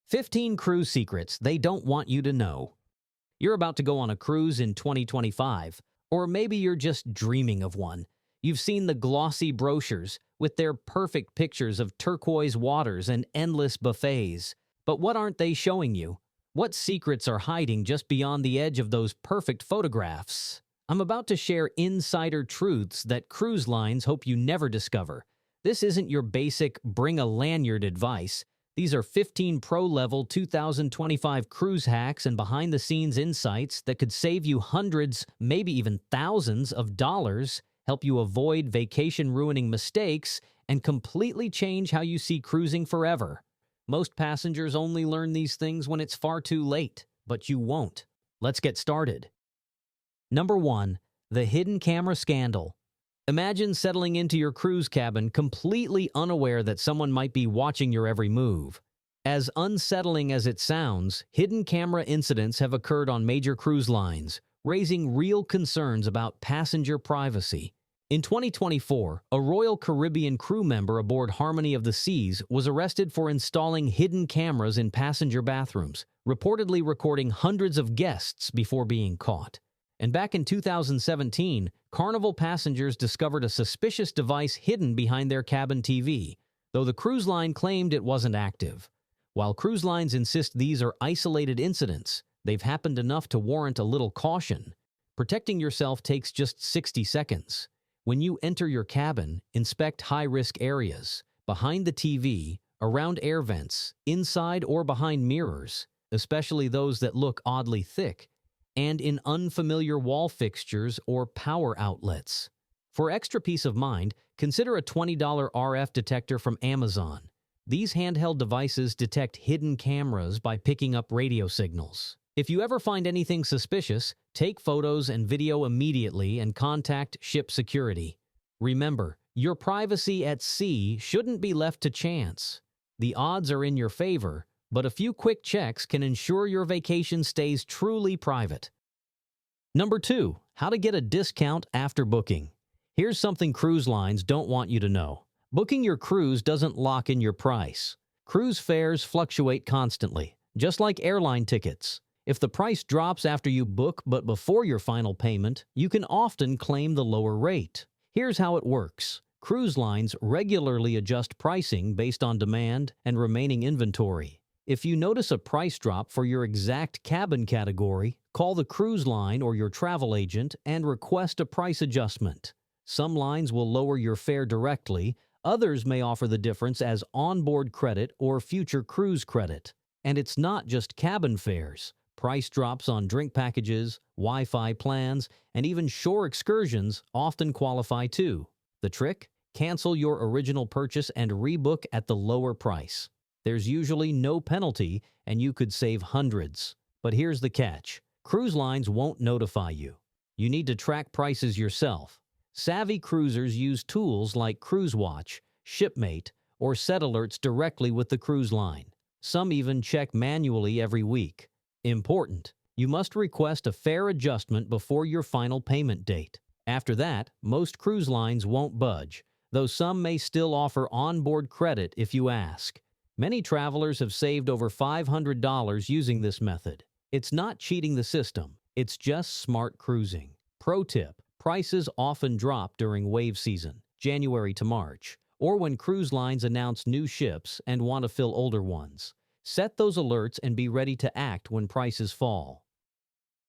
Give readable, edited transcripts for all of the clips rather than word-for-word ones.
15 cruise secrets they don't want you to know. You're about to go on a cruise in 2025, or maybe you're just dreaming of one. You've seen the glossy brochures with their perfect pictures of turquoise waters and endless buffets. But what aren't they showing you? What secrets are hiding just beyond the edge of those perfect photographs? I'm about to share insider truths that cruise lines hope you never discover. This isn't your basic bring a lanyard advice. These are 15 pro-level 2025 cruise hacks and behind-the-scenes insights that could save you hundreds, maybe even thousands of dollars, help you avoid vacation-ruining mistakes, and completely change how you see cruising forever. Most passengers only learn these things when it's far too late, but you won't. Let's get started. Number 1. The hidden camera scandal. Imagine settling into your cruise cabin completely unaware that someone might be watching your every move. As unsettling as it sounds, hidden camera incidents have occurred on major cruise lines, raising real concerns about passenger privacy. In 2024, a Royal Caribbean crew member aboard Harmony of the Seas was arrested for installing hidden cameras in passenger bathrooms, reportedly recording hundreds of guests before being caught. And back in 2017, Carnival passengers discovered a suspicious device hidden behind their cabin TV, though the cruise line claimed it wasn't active. While cruise lines insist these are isolated incidents, they've happened enough to warrant a little caution. Protecting yourself takes just 60 seconds. When you enter your cabin, inspect high-risk areas, behind the TV, around air vents, inside or behind mirrors, especially those that look oddly thick, and in unfamiliar wall fixtures or power outlets. For extra peace of mind, consider a $20 RF detector from Amazon. These handheld devices detect hidden cameras by picking up radio signals. If you ever find anything suspicious, take photos and video immediately and contact ship security. Remember, your privacy at sea shouldn't be left to chance. The odds are in your favor, but a few quick checks can ensure your vacation stays truly private. Number 2. How to get a discount after booking. Here's something cruise lines don't want you to know. Booking your cruise doesn't lock in your price. Cruise fares fluctuate constantly, just like airline tickets. If the price drops after you book but before your final payment, you can often claim the lower rate. Here's how it works. Cruise lines regularly adjust pricing based on demand and remaining inventory. If you notice a price drop for your exact cabin category, call the cruise line or your travel agent and request a price adjustment. Some lines will lower your fare directly, others may offer the difference as onboard credit or future cruise credit. And it's not just cabin fares. Price drops on drink packages, Wi-Fi plans, and even shore excursions often qualify too. The trick? Cancel your original purchase and rebook at the lower price. There's usually no penalty, and you could save hundreds. But here's the catch. Cruise lines won't notify you. You need to track prices yourself. Savvy cruisers use tools like Cruise Watch, Shipmate, or set alerts directly with the cruise line. Some even check manually every week. Important. You must request a fare adjustment before your final payment date. After that, most cruise lines won't budge, though some may still offer onboard credit if you ask. Many travelers have saved over $500 using this method. It's not cheating the system, it's just smart cruising. Pro tip: prices often drop during wave season, January to March, or when cruise lines announce new ships and want to fill older ones. Set those alerts and be ready to act when prices fall.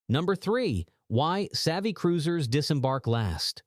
Number 3. Why savvy cruisers disembark last.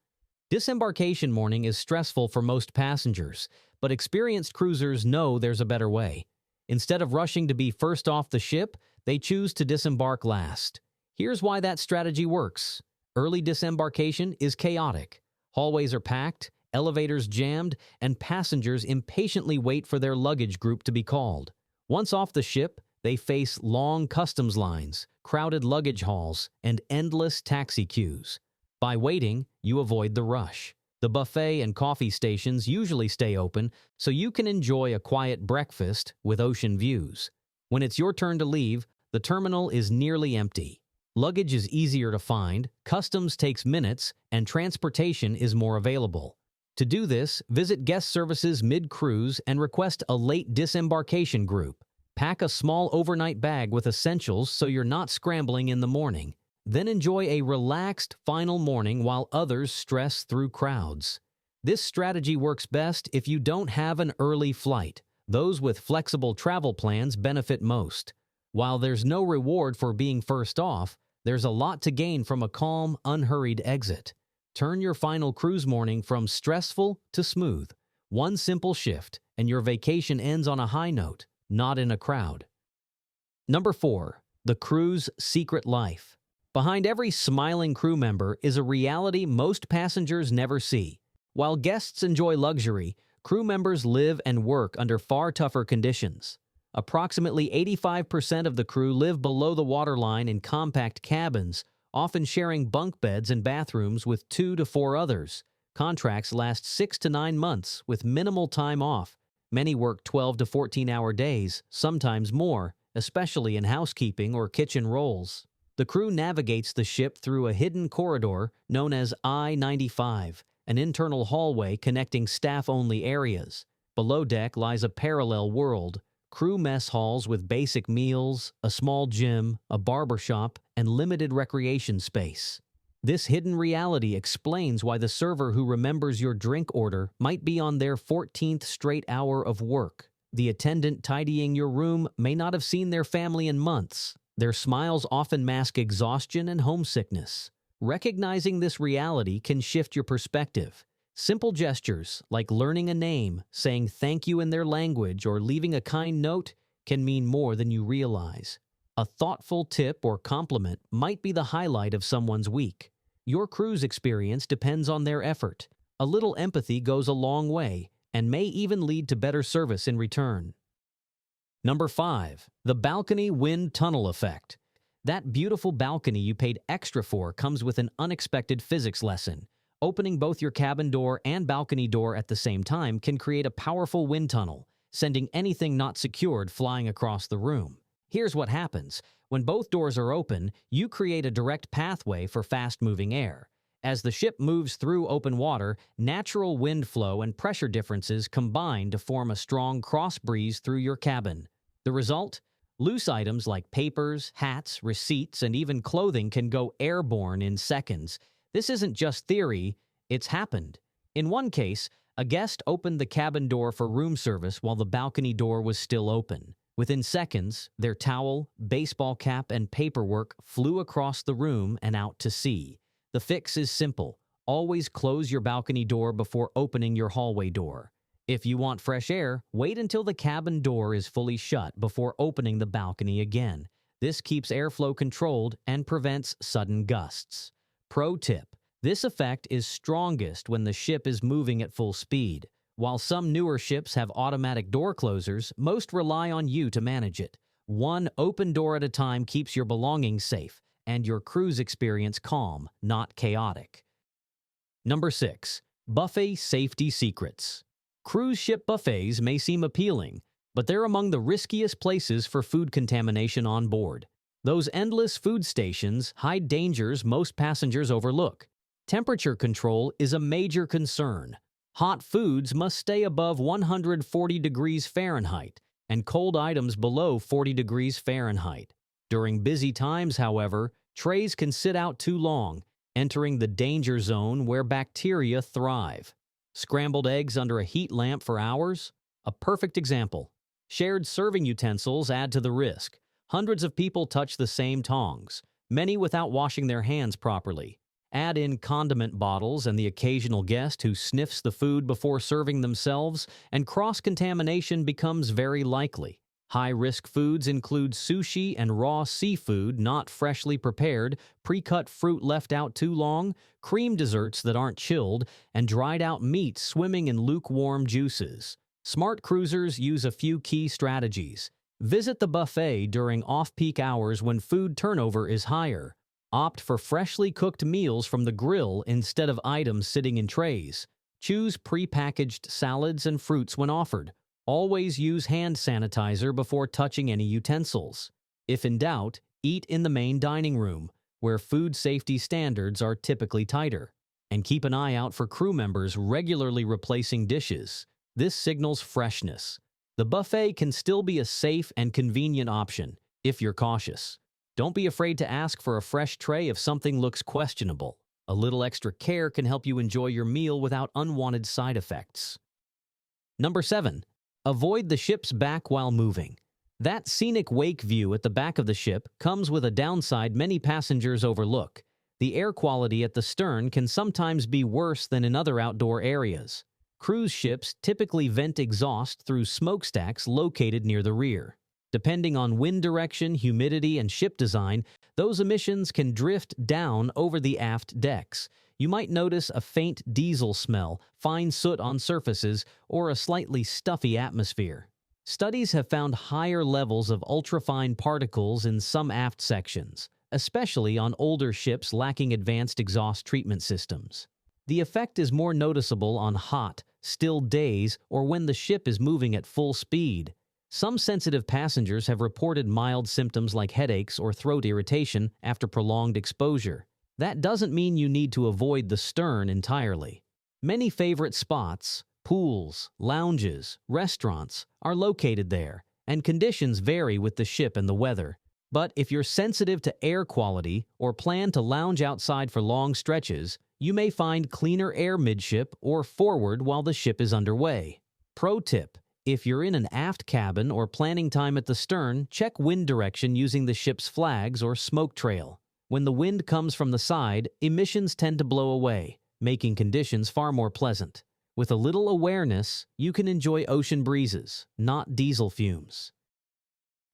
Disembarkation morning is stressful for most passengers, but experienced cruisers know there's a better way. Instead of rushing to be first off the ship, they choose to disembark last. Here's why that strategy works. Early disembarkation is chaotic. Hallways are packed, elevators jammed, and passengers impatiently wait for their luggage group to be called. Once off the ship, they face long customs lines, crowded luggage halls, and endless taxi queues. By waiting, you avoid the rush. The buffet and coffee stations usually stay open, so you can enjoy a quiet breakfast with ocean views. When it's your turn to leave, the terminal is nearly empty. Luggage is easier to find, customs takes minutes, and transportation is more available. To do this, visit guest services mid-cruise and request a late disembarkation group. Pack a small overnight bag with essentials so you're not scrambling in the morning. Then enjoy a relaxed final morning while others stress through crowds. This strategy works best if you don't have an early flight. Those with flexible travel plans benefit most. While there's no reward for being first off, there's a lot to gain from a calm, unhurried exit. Turn your final cruise morning from stressful to smooth. One simple shift, and your vacation ends on a high note, not in a crowd. Number 4. The cruise secret life. Behind every smiling crew member is a reality most passengers never see. While guests enjoy luxury, crew members live and work under far tougher conditions. Approximately 85% of the crew live below the waterline in compact cabins, often sharing bunk beds and bathrooms with 2 to 4 others. Contracts last 6 to 9 months with minimal time off. Many work 12 to 14-hour days, sometimes more, especially in housekeeping or kitchen roles. The crew navigates the ship through a hidden corridor known as I-95, an internal hallway connecting staff-only areas. Below deck lies a parallel world, crew mess halls with basic meals, a small gym, a barbershop, and limited recreation space. This hidden reality explains why the server who remembers your drink order might be on their 14th straight hour of work. The attendant tidying your room may not have seen their family in months. Their smiles often mask exhaustion and homesickness. Recognizing this reality can shift your perspective. Simple gestures, like learning a name, saying thank you in their language, or leaving a kind note, can mean more than you realize. A thoughtful tip or compliment might be the highlight of someone's week. Your cruise experience depends on their effort. A little empathy goes a long way and may even lead to better service in return. Number 5. The balcony wind tunnel effect. That beautiful balcony you paid extra for comes with an unexpected physics lesson. Opening both your cabin door and balcony door at the same time can create a powerful wind tunnel, sending anything not secured flying across the room. Here's what happens. When both doors are open, you create a direct pathway for fast-moving air. As the ship moves through open water, natural wind flow and pressure differences combine to form a strong cross breeze through your cabin. The result? Loose items like papers, hats, receipts, and even clothing can go airborne in seconds. This isn't just theory, it's happened. In one case, a guest opened the cabin door for room service while the balcony door was still open. Within seconds, their towel, baseball cap, and paperwork flew across the room and out to sea. The fix is simple. Always close your balcony door before opening your hallway door. If you want fresh air, wait until the cabin door is fully shut before opening the balcony again. This keeps airflow controlled and prevents sudden gusts. Pro tip: this effect is strongest when the ship is moving at full speed. While some newer ships have automatic door closers, most rely on you to manage it. One open door at a time keeps your belongings safe and your cruise experience calm, not chaotic. Number 6. Buffet safety secrets. Cruise ship buffets may seem appealing, but they're among the riskiest places for food contamination on board. Those endless food stations hide dangers most passengers overlook. Temperature control is a major concern. Hot foods must stay above 140 degrees Fahrenheit and cold items below 40 degrees Fahrenheit. During busy times, however, trays can sit out too long, entering the danger zone where bacteria thrive. Scrambled eggs under a heat lamp for hours? A perfect example. Shared serving utensils add to the risk. Hundreds of people touch the same tongs, many without washing their hands properly. Add in condiment bottles and the occasional guest who sniffs the food before serving themselves, and cross-contamination becomes very likely. High-risk foods include sushi and raw seafood not freshly prepared, pre-cut fruit left out too long, cream desserts that aren't chilled, and dried-out meat swimming in lukewarm juices. Smart cruisers use a few key strategies. Visit the buffet during off-peak hours when food turnover is higher. Opt for freshly cooked meals from the grill instead of items sitting in trays. Choose pre-packaged salads and fruits when offered. Always use hand sanitizer before touching any utensils. If in doubt, eat in the main dining room, where food safety standards are typically tighter. And keep an eye out for crew members regularly replacing dishes. This signals freshness. The buffet can still be a safe and convenient option if you're cautious. Don't be afraid to ask for a fresh tray if something looks questionable. A little extra care can help you enjoy your meal without unwanted side effects. Number 7. Avoid the ship's back while moving. That scenic wake view at the back of the ship comes with a downside many passengers overlook. The air quality at the stern can sometimes be worse than in other outdoor areas. Cruise ships typically vent exhaust through smokestacks located near the rear. Depending on wind direction, humidity, and ship design, those emissions can drift down over the aft decks. You might notice a faint diesel smell, fine soot on surfaces, or a slightly stuffy atmosphere. Studies have found higher levels of ultrafine particles in some aft sections, especially on older ships lacking advanced exhaust treatment systems. The effect is more noticeable on hot, still days or when the ship is moving at full speed. Some sensitive passengers have reported mild symptoms like headaches or throat irritation after prolonged exposure. That doesn't mean you need to avoid the stern entirely. Many favorite spots, pools, lounges, restaurants are located there, and conditions vary with the ship and the weather. But if you're sensitive to air quality or plan to lounge outside for long stretches, you may find cleaner air midship or forward while the ship is underway. Pro tip: if you're in an aft cabin or planning time at the stern, check wind direction using the ship's flags or smoke trail. When the wind comes from the side, emissions tend to blow away, making conditions far more pleasant. With a little awareness, you can enjoy ocean breezes, not diesel fumes.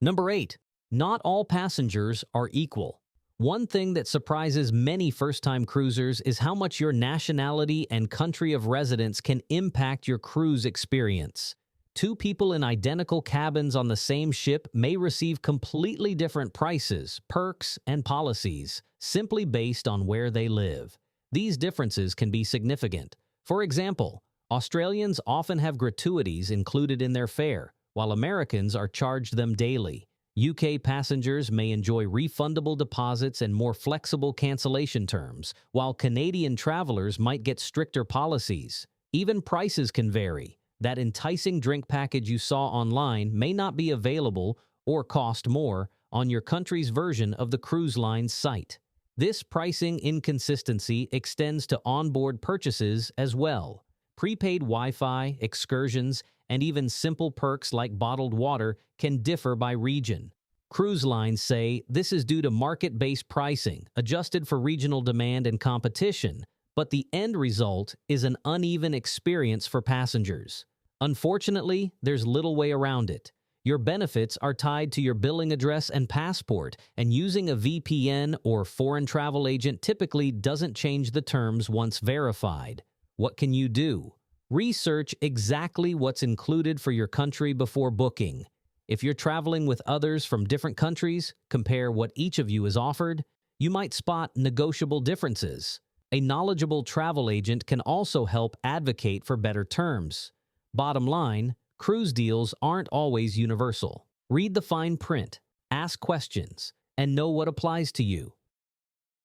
Number 8. Not all passengers are equal. One thing that surprises many first-time cruisers is how much your nationality and country of residence can impact your cruise experience. Two people in identical cabins on the same ship may receive completely different prices, perks, and policies, simply based on where they live. These differences can be significant. For example, Australians often have gratuities included in their fare, while Americans are charged them daily. UK passengers may enjoy refundable deposits and more flexible cancellation terms, while Canadian travelers might get stricter policies. Even prices can vary. That enticing drink package you saw online may not be available or cost more on your country's version of the cruise line's site. This pricing inconsistency extends to onboard purchases as well. Prepaid Wi-Fi, excursions, and even simple perks like bottled water can differ by region. Cruise lines say this is due to market-based pricing, adjusted for regional demand and competition, but the end result is an uneven experience for passengers. Unfortunately, there's little way around it. Your benefits are tied to your billing address and passport, and using a VPN or foreign travel agent typically doesn't change the terms once verified. What can you do? Research exactly what's included for your country before booking. If you're traveling with others from different countries, compare what each of you is offered. You might spot negotiable differences. A knowledgeable travel agent can also help advocate for better terms. Bottom line, cruise deals aren't always universal. Read the fine print, ask questions, and know what applies to you.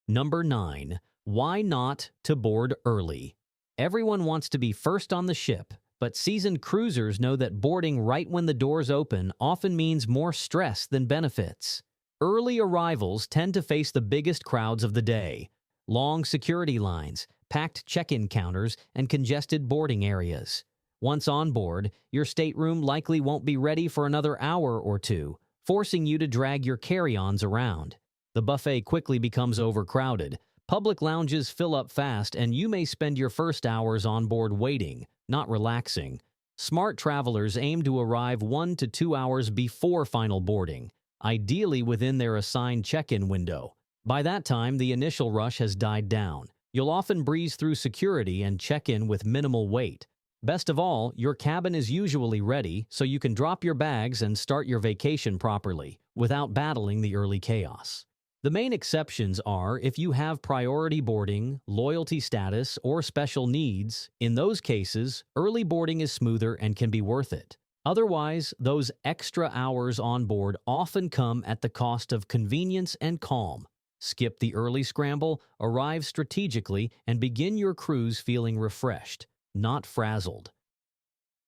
Number 9. Why not to board early? Everyone wants to be first on the ship, but seasoned cruisers know that boarding right when the doors open often means more stress than benefits. Early arrivals tend to face the biggest crowds of the day. Long security lines, packed check-in counters, and congested boarding areas. Once on board, your stateroom likely won't be ready for another hour or two, forcing you to drag your carry-ons around. The buffet quickly becomes overcrowded. Public lounges fill up fast, and you may spend your first hours on board waiting, not relaxing. Smart travelers aim to arrive 1 to 2 hours before final boarding, ideally within their assigned check-in window. By that time, the initial rush has died down. You'll often breeze through security and check in with minimal wait. Best of all, your cabin is usually ready, so you can drop your bags and start your vacation properly, without battling the early chaos. The main exceptions are if you have priority boarding, loyalty status, or special needs. In those cases, early boarding is smoother and can be worth it. Otherwise, those extra hours on board often come at the cost of convenience and calm. Skip the early scramble, arrive strategically, and begin your cruise feeling refreshed, not frazzled.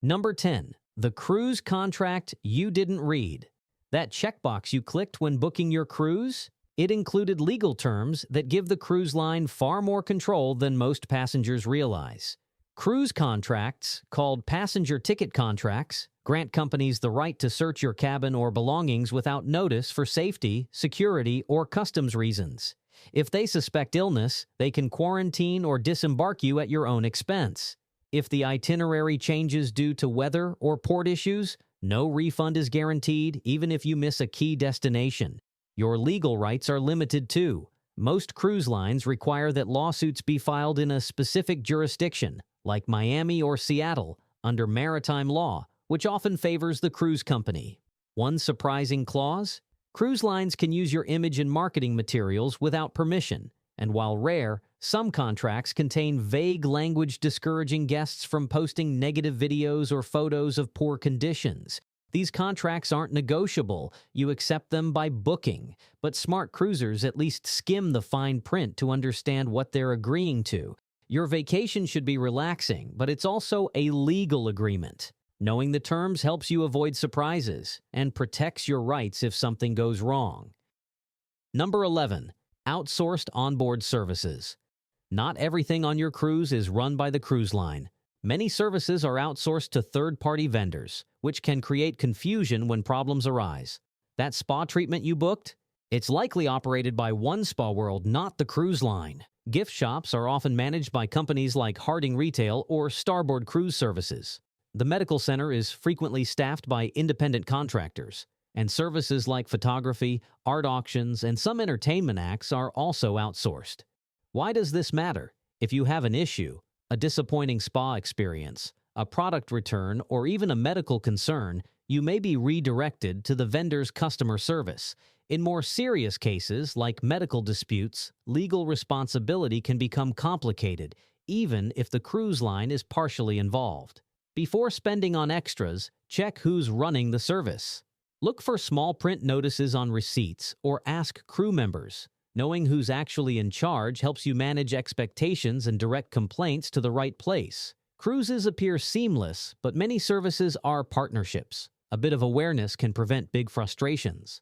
Number 10. The cruise contract you didn't read. That checkbox you clicked when booking your cruise? It included legal terms that give the cruise line far more control than most passengers realize. Cruise contracts, called passenger ticket contracts, grant companies the right to search your cabin or belongings without notice for safety, security, or customs reasons. If they suspect illness, they can quarantine or disembark you at your own expense. If the itinerary changes due to weather or port issues, no refund is guaranteed, even if you miss a key destination. Your legal rights are limited too. Most cruise lines require that lawsuits be filed in a specific jurisdiction, like Miami or Seattle, under maritime law, which often favors the cruise company. One surprising clause? Cruise lines can use your image in marketing materials without permission, and while rare, some contracts contain vague language discouraging guests from posting negative videos or photos of poor conditions. These contracts aren't negotiable. You accept them by booking, but smart cruisers at least skim the fine print to understand what they're agreeing to. Your vacation should be relaxing, but it's also a legal agreement. Knowing the terms helps you avoid surprises and protects your rights if something goes wrong. Number 11. Outsourced onboard services. Not everything on your cruise is run by the cruise line. Many services are outsourced to third-party vendors, which can create confusion when problems arise. That spa treatment you booked? It's likely operated by one spa world, not the cruise line. Gift shops are often managed by companies like Harding Retail or Starboard Cruise Services. The medical center is frequently staffed by independent contractors, and services like photography, art auctions, and some entertainment acts are also outsourced. Why does this matter? If you have an issue, a disappointing spa experience, a product return, or even a medical concern, you may be redirected to the vendor's customer service. In more serious cases, like medical disputes, legal responsibility can become complicated, even if the cruise line is partially involved. Before spending on extras, check who's running the service. Look for small print notices on receipts or ask crew members. Knowing who's actually in charge helps you manage expectations and direct complaints to the right place. Cruises appear seamless, but many services are partnerships. A bit of awareness can prevent big frustrations.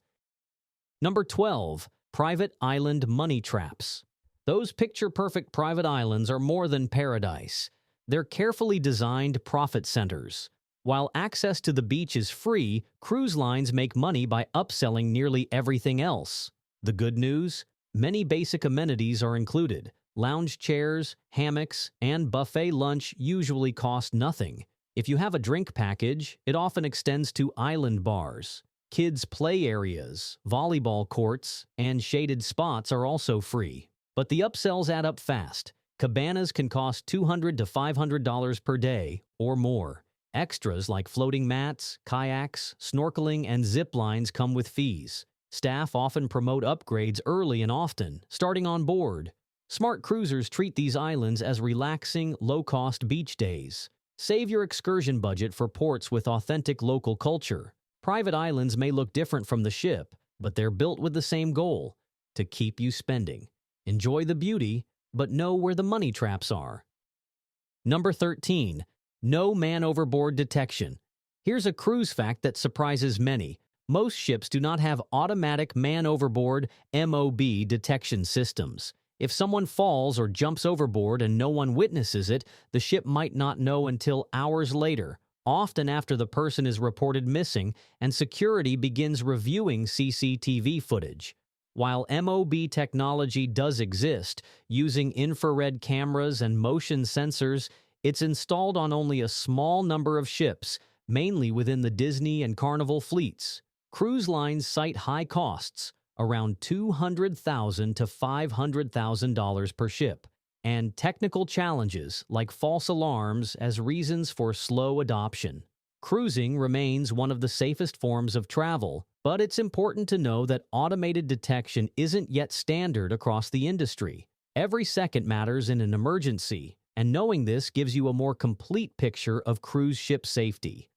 Number 12. Private island money traps. Those picture-perfect private islands are more than paradise. They're carefully designed profit centers. While access to the beach is free, cruise lines make money by upselling nearly everything else. The good news? Many basic amenities are included. Lounge chairs, hammocks, and buffet lunch usually cost nothing. If you have a drink package, it often extends to island bars. Kids' play areas, volleyball courts, and shaded spots are also free. But the upsells add up fast. Cabanas can cost $200 to $500 per day or more. Extras like floating mats, kayaks, snorkeling, and zip lines come with fees. Staff often promote upgrades early and often, starting on board. Smart cruisers treat these islands as relaxing, low-cost beach days. Save your excursion budget for ports with authentic local culture. Private islands may look different from the ship, but they're built with the same goal: to keep you spending. Enjoy the beauty, but know where the money traps are. Number 13. No man-overboard detection. Here's a cruise fact that surprises many. Most ships do not have automatic man-overboard (MOB) detection systems. If someone falls or jumps overboard and no one witnesses it, the ship might not know until hours later, often after the person is reported missing and security begins reviewing CCTV footage. While MOB technology does exist, using infrared cameras and motion sensors, it's installed on only a small number of ships, mainly within the Disney and Carnival fleets. Cruise lines cite high costs, around $200,000 to $500,000 per ship, and technical challenges like false alarms as reasons for slow adoption. Cruising remains one of the safest forms of travel, but it's important to know that automated detection isn't yet standard across the industry. Every second matters in an emergency, and knowing this gives you a more complete picture of cruise ship safety.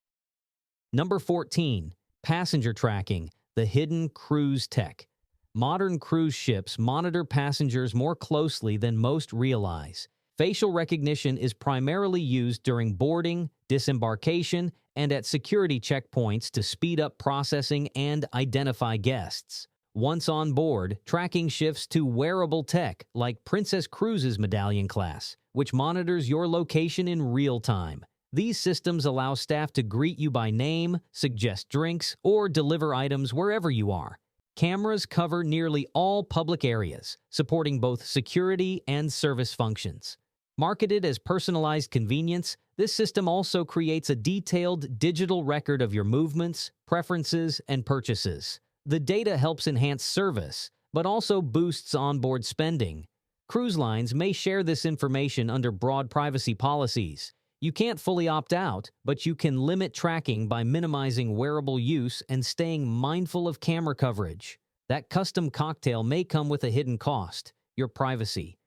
Number 14. Passenger tracking, the hidden cruise tech. Modern cruise ships monitor passengers more closely than most realize. Facial recognition is primarily used during boarding, disembarkation, and at security checkpoints to speed up processing and identify guests. Once on board, tracking shifts to wearable tech like Princess Cruises' Medallion class, which monitors your location in real time. These systems allow staff to greet you by name, suggest drinks, or deliver items wherever you are. Cameras cover nearly all public areas, supporting both security and service functions. Marketed as personalized convenience, this system also creates a detailed digital record of your movements, preferences, and purchases. The data helps enhance service, but also boosts onboard spending. Cruise lines may share this information under broad privacy policies. You can't fully opt out, but you can limit tracking by minimizing wearable use and staying mindful of camera coverage. That custom cocktail may come with a hidden cost: your privacy.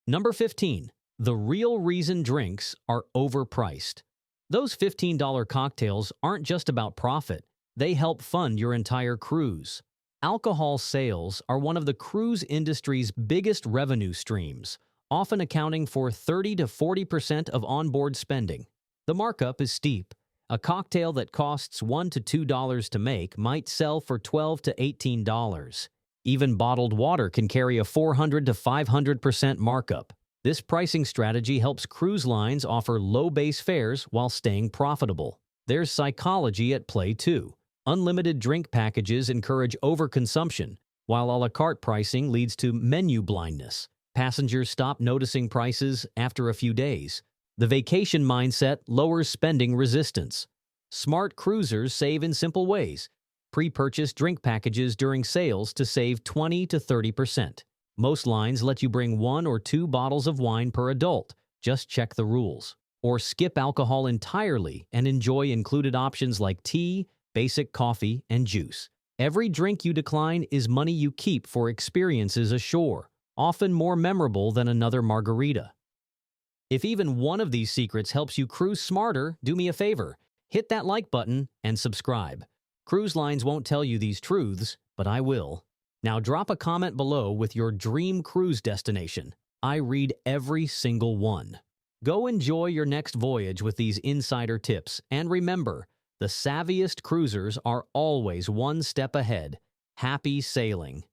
Number 15. The real reason drinks are overpriced. Those $15 cocktails aren't just about profit. They help fund your entire cruise. Alcohol sales are one of the cruise industry's biggest revenue streams, often accounting for 30 to 40% of onboard spending. The markup is steep. A cocktail that costs $1 to $2 to make might sell for $12 to $18. Even bottled water can carry a 400 to 500% markup. This pricing strategy helps cruise lines offer low base fares while staying profitable. There's psychology at play too. Unlimited drink packages encourage overconsumption, while a la carte pricing leads to menu blindness. Passengers stop noticing prices after a few days. The vacation mindset lowers spending resistance. Smart cruisers save in simple ways. Pre-purchase drink packages during sales to save 20 to 30%. Most lines let you bring 1 or 2 bottles of wine per adult. Just check the rules. Or skip alcohol entirely and enjoy included options like tea, basic coffee, and juice. Every drink you decline is money you keep for experiences ashore, often more memorable than another margarita. If even one of these secrets helps you cruise smarter, do me a favor. Hit that like button and subscribe. Cruise lines won't tell you these truths, but I will. Now drop a comment below with your dream cruise destination. I read every single one. Go enjoy your next voyage with these insider tips, and remember, the savviest cruisers are always one step ahead. Happy sailing!